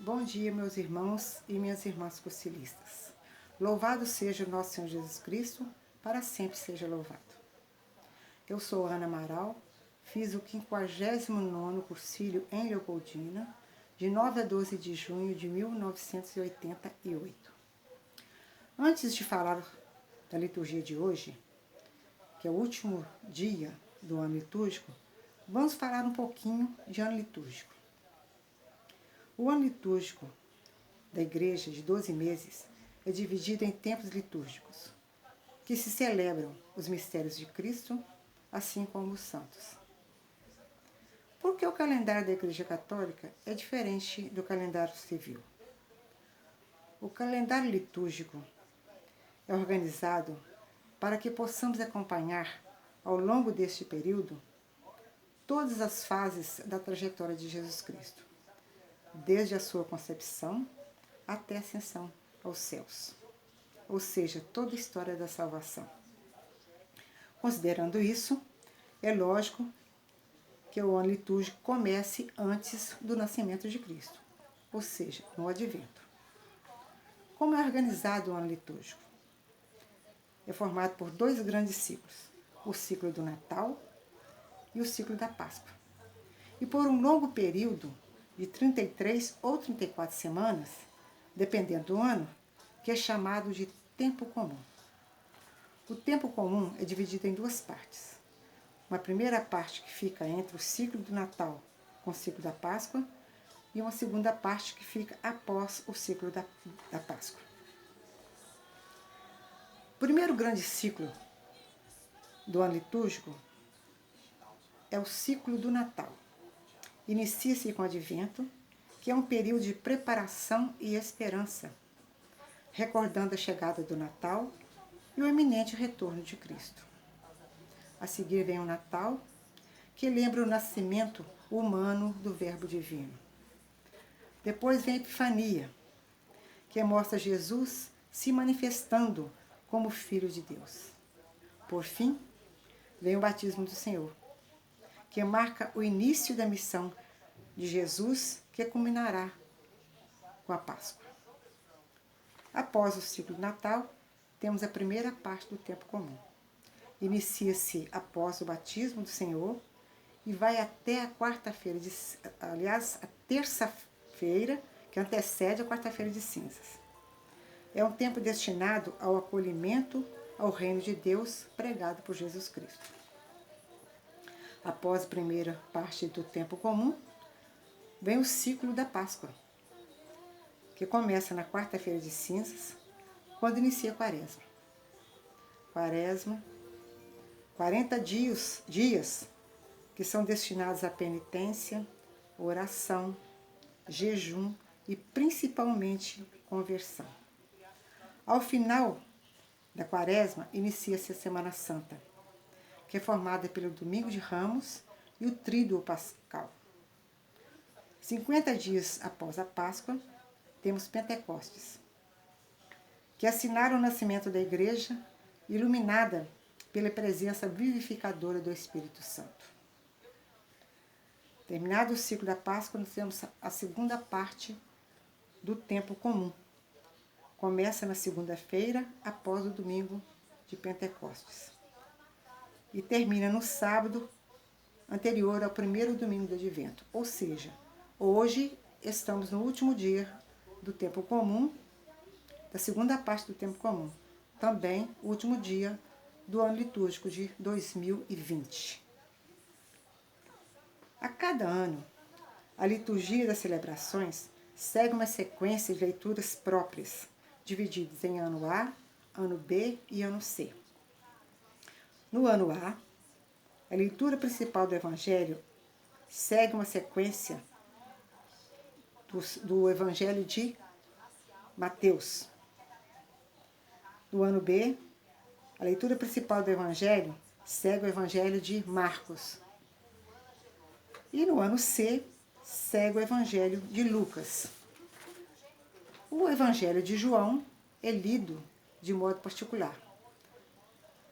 Bom dia, meus irmãos e minhas irmãs cursilistas. Louvado seja o nosso Senhor Jesus Cristo, para sempre seja louvado. Eu sou Ana Amaral, fiz o 59º cursilho em Leopoldina, de 9 a 12 de junho de 1988. Antes de falar da liturgia de hoje, que é o último dia do ano litúrgico, vamos falar um pouquinho de ano litúrgico. O ano litúrgico da Igreja, de 12 meses, é dividido em tempos litúrgicos, que se celebram os mistérios de Cristo, assim como os santos. Por que o calendário da Igreja Católica é diferente do calendário civil? O calendário litúrgico é organizado para que possamos acompanhar, ao longo deste período, todas as fases da trajetória de Jesus Cristo, desde a sua concepção até a ascensão aos céus, ou seja, toda a história da salvação. Considerando isso, é lógico que o ano litúrgico comece antes do nascimento de Cristo, ou seja, no Advento. Como é organizado o ano litúrgico? É formado por dois grandes ciclos, o ciclo do Natal e o ciclo da Páscoa. E por um longo período de 33 ou 34 semanas, dependendo do ano, que é chamado de tempo comum. O tempo comum é dividido em duas partes. Uma primeira parte que fica entre o ciclo do Natal com o ciclo da Páscoa e uma segunda parte que fica após o ciclo da Páscoa. O primeiro grande ciclo do ano litúrgico é o ciclo do Natal. Inicia-se com o Advento, que é um período de preparação e esperança, recordando a chegada do Natal e o iminente retorno de Cristo. A seguir vem o Natal, que lembra o nascimento humano do Verbo Divino. Depois vem a Epifania, que mostra Jesus se manifestando como Filho de Deus. Por fim, vem o batismo do Senhor, que marca o início da missão de Jesus, que culminará com a Páscoa. Após o ciclo do Natal, temos a primeira parte do tempo comum. Inicia-se após o batismo do Senhor e vai até a quarta-feira, a terça-feira, que antecede a quarta-feira de cinzas. É um tempo destinado ao acolhimento ao reino de Deus pregado por Jesus Cristo. Após a primeira parte do tempo comum, vem o ciclo da Páscoa, que começa na quarta-feira de cinzas, quando inicia a Quaresma. Quaresma, 40 dias que são destinados à penitência, oração, jejum e principalmente conversão. Ao final da Quaresma, inicia-se a Semana Santa, que é formada pelo Domingo de Ramos e o Tríduo Pascal. 50 dias após a Páscoa, temos Pentecostes, que assinaram o nascimento da Igreja, iluminada pela presença vivificadora do Espírito Santo. Terminado o ciclo da Páscoa, nós temos a segunda parte do tempo comum. Começa na segunda-feira, após o domingo de Pentecostes. E termina no sábado anterior ao primeiro domingo do Advento. Ou seja, hoje estamos no último dia do tempo comum, da segunda parte do tempo comum. Também o último dia do ano litúrgico de 2020. A cada ano, a liturgia das celebrações segue uma sequência de leituras próprias, divididas em ano A, ano B e ano C. No ano A, a leitura principal do Evangelho segue uma sequência do Evangelho de Mateus. No ano B, a leitura principal do Evangelho segue o Evangelho de Marcos. E no ano C, segue o Evangelho de Lucas. O Evangelho de João é lido de modo particular,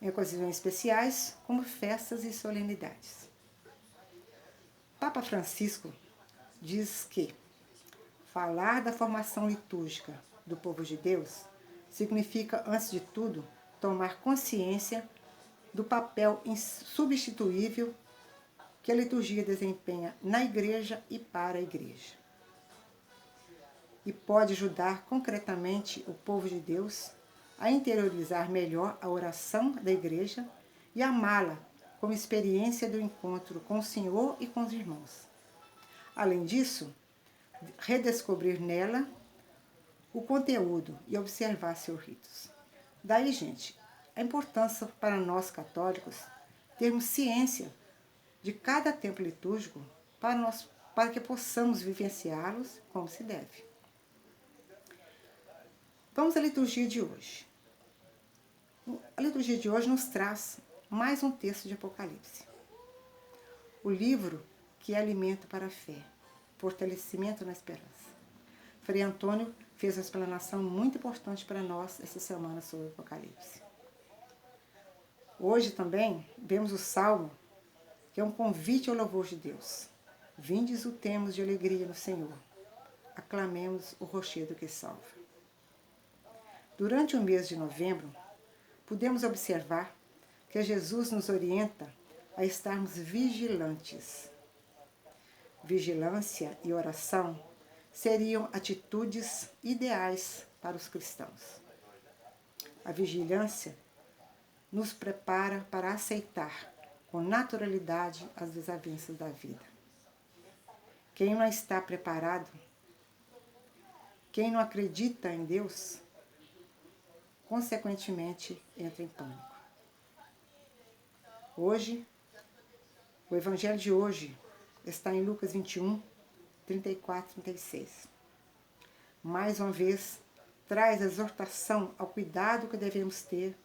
em ocasiões especiais, como festas e solenidades. Papa Francisco diz que Falar da formação litúrgica do povo de Deus significa, antes de tudo, tomar consciência do papel insubstituível que a liturgia desempenha na igreja e para a igreja. E pode ajudar concretamente o povo de Deus a interiorizar melhor a oração da igreja e amá-la como experiência do encontro com o Senhor e com os irmãos. Além disso, redescobrir nela o conteúdo e observar seus ritos. Daí, gente, a importância para nós católicos termos ciência de cada tempo litúrgico para que possamos vivenciá-los como se deve. Vamos à liturgia de hoje. A liturgia de hoje nos traz mais um texto de Apocalipse. O livro que é alimento para a fé, fortalecimento na esperança. Frei Antônio fez uma explanação muito importante para nós essa semana sobre o Apocalipse. Hoje também vemos o Salmo, que é um convite ao louvor de Deus. Vindes o temos de alegria no Senhor. Aclamemos o rochedo que salva. Durante o mês de novembro, podemos observar que Jesus nos orienta a estarmos vigilantes. Vigilância e oração seriam atitudes ideais para os cristãos. A vigilância nos prepara para aceitar com naturalidade as desavenças da vida. Quem não está preparado, quem não acredita em Deus, consequentemente entra em pânico. Hoje, o evangelho de hoje está em Lucas 21, 34 e 36. Mais uma vez, traz a exortação ao cuidado que devemos ter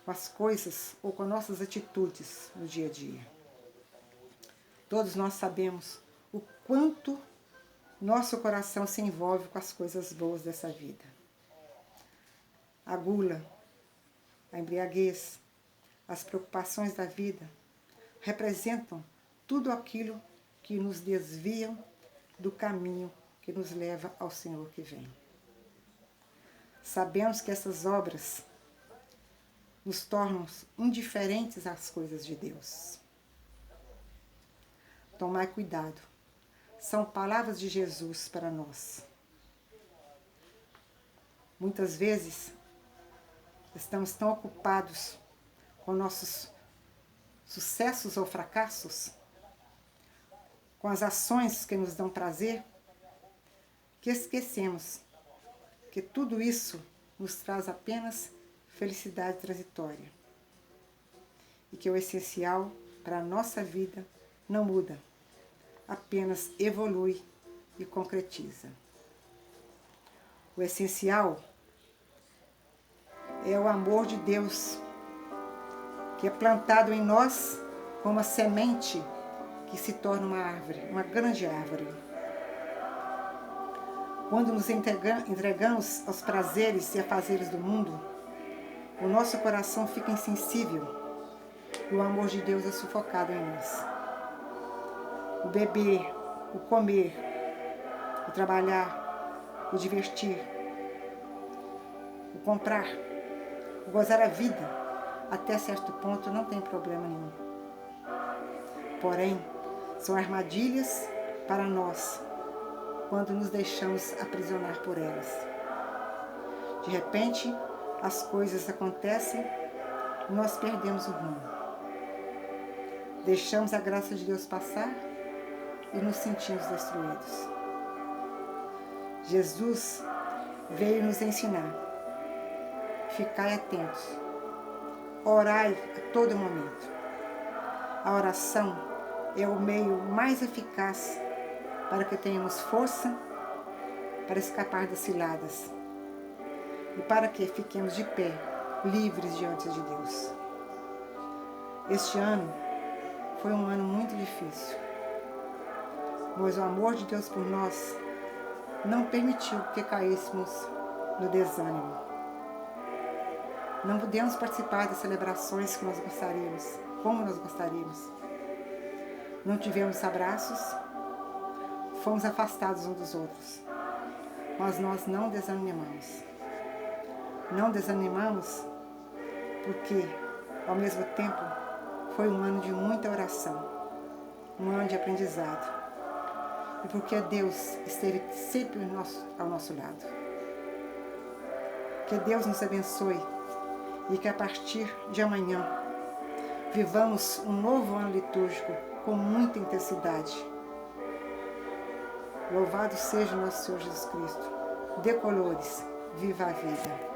com as coisas ou com nossas atitudes no dia a dia. Todos nós sabemos o quanto nosso coração se envolve com as coisas boas dessa vida. A gula, a embriaguez, as preocupações da vida representam tudo aquilo que nos desviam do caminho que nos leva ao Senhor que vem. Sabemos que essas obras nos tornam indiferentes às coisas de Deus. Tomai cuidado. São palavras de Jesus para nós. Muitas vezes, estamos tão ocupados com nossos sucessos ou fracassos, com as ações que nos dão prazer, que esquecemos que tudo isso nos traz apenas felicidade transitória e que o essencial para a nossa vida não muda, apenas evolui e concretiza. O essencial é o amor de Deus, que é plantado em nós como uma semente que se torna uma árvore, uma grande árvore. Quando nos entregamos aos prazeres e afazeres do mundo, o nosso coração fica insensível e o amor de Deus é sufocado em nós. O beber, o comer, o trabalhar, o divertir, o comprar, o gozar a vida, até certo ponto não tem problema nenhum. Porém, são armadilhas para nós quando nos deixamos aprisionar por elas. De repente, as coisas acontecem e nós perdemos o rumo. Deixamos a graça de Deus passar e nos sentimos destruídos. Jesus veio nos ensinar. Ficai atentos. Orai a todo momento. A oração é o meio mais eficaz para que tenhamos força para escapar das ciladas e para que fiquemos de pé, livres diante de Deus. Este ano foi um ano muito difícil, mas o amor de Deus por nós não permitiu que caíssemos no desânimo. Não pudemos participar das celebrações que nós gostaríamos, como nós gostaríamos. Não tivemos abraços, fomos afastados uns dos outros. mas nós não desanimamos. Não desanimamos porque, ao mesmo tempo, foi um ano de muita oração, um ano de aprendizado. E porque Deus esteve sempre ao nosso lado. Que Deus nos abençoe e que a partir de amanhã vivamos um novo ano litúrgico com muita intensidade. Louvado seja o nosso Senhor Jesus Cristo. Dê colores, viva a vida.